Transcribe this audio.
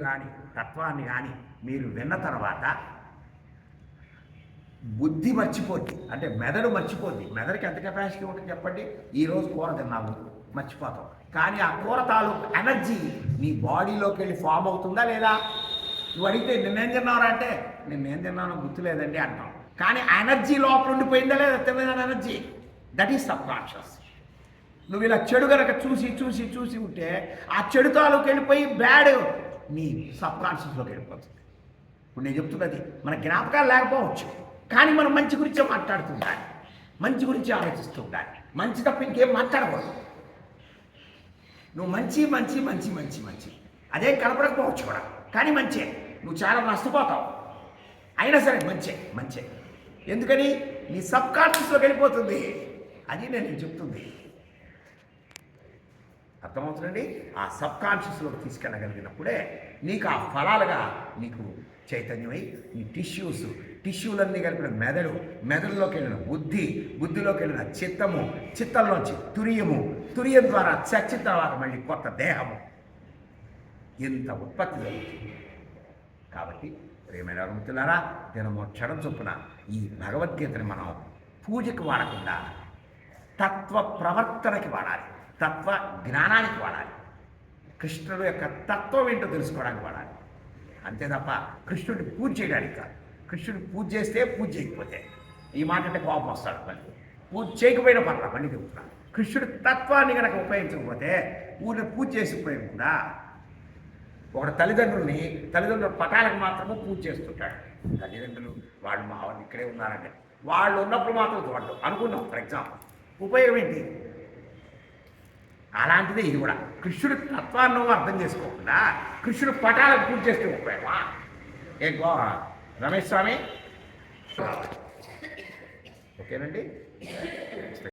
కానీ తత్వాన్ని కానీ మీరు విన్న తర్వాత బుద్ధి మర్చిపోద్ది, అంటే మెదడు మర్చిపోద్ది. మెదడుకి ఎంత కెపాసిటీ ఉంటుంది చెప్పండి? ఈరోజు కూర తిన్నాము, మర్చిపోతాం. కానీ ఆ కూర తాలూకు ఎనర్జీ నీ బాడీలోకి వెళ్ళి ఫామ్ అవుతుందా లేదా? నువ్వు అడిగితే నిన్నేం తిన్నావురా అంటే నిన్నేం తిన్నానో గుర్తులేదండి అంటాం. కానీ ఆ ఎనర్జీ లోపల ఉండిపోయిందా లేదా? తెలియని energy, that is sub conscious. నువ్వు ఇలా చెడు కనుక చూసి చూసి చూసి ఉంటే ఆ చెడు తాలూకు వెళ్ళిపోయి బ్యాడ్ నీ సబ్ కాన్షియస్లోకి వెళ్ళిపోతుంది. ఇప్పుడు నేను చెప్తున్నది మన జ్ఞాపకాలు లేకపోవచ్చు, కానీ మనం మంచి గురించే మాట్లాడుతూ ఉండాలి, మంచి గురించి ఆలోచిస్తూ ఉండాలి. మంచి తప్ప ఇంకేం మాట్లాడకూడదు. నువ్వు మంచి మంచి మంచి మంచి మంచి అదేం కనపడకపోవచ్చు కూడా, కానీ మంచే. నువ్వు చాలా నష్టపోతావు, అయినా సరే మంచే మంచే. ఎందుకని? నీ సబ్ కాన్షియస్లోకి వెళ్ళిపోతుంది. అది నేను చెప్తుంది. అర్థమవుతుందండి? ఆ సబ్ కాన్షియస్లోకి తీసుకెళ్ళగలిగినప్పుడే నీకు ఆ ఫలాలుగా నీకు చైతన్యమై నీ టిష్యూలన్నీ కలిపిన మెదడు, మెదడులోకి వెళ్ళిన బుద్ధి, బుద్ధిలోకి వెళ్ళిన చిత్తము, చిత్తంలోంచి తురియం ద్వారా చచ్చిన తర్వాత మళ్ళీ కొత్త దేహము, ఇంత ఉత్పత్తి జరుగుతుంది. కాబట్టి ప్రియమైన మిత్రులారా, దినమో క్షణం చొప్పున ఈ భగవద్గీతని మనం పూజకి వాడకుండా తత్వ ప్రవర్తనకి వాడాలి, తత్వ జ్ఞానానికి వాడాలి, కృష్ణుడు యొక్క తత్వం ఏంటో తెలుసుకోవడానికి వాడాలి. అంతే తప్ప కృష్ణుడిని పూజ చేయడానికి కాదు. కృష్ణుడిని పూజ చేస్తే, పూజ చేయకపోతే, ఈ మాట అంటే కోపం వస్తాడు. మళ్ళీ పూజ చేయకపోయినా పర్లా, మళ్ళీ చెబుతున్నాను. కృష్ణుడి తత్వాన్ని కనుక ఉపయోగించకపోతే ఊరిని పూజ చేసిపోయిన కూడా ఒకటి తల్లిదండ్రుల పటాలకు మాత్రమే పూజ చేస్తుంటాడు. తల్లిదండ్రులు వాళ్ళు మా వాళ్ళు ఇక్కడే ఉన్నారంటే వాళ్ళు ఉన్నప్పుడు మాత్రం చూడడం అనుకున్నాం. ఫర్ ఎగ్జాంపుల్, ఉపయోగం ఏంటి? అలాంటిదే ఇది కూడా. కృష్ణుడి తత్వాన్ని అర్థం చేసుకోకుండా కృష్ణుడు పటాలకు పూజ చేస్తే ఉపయోగమా? ఏ గో రమేష్ స్వామి, ఓకేనండి.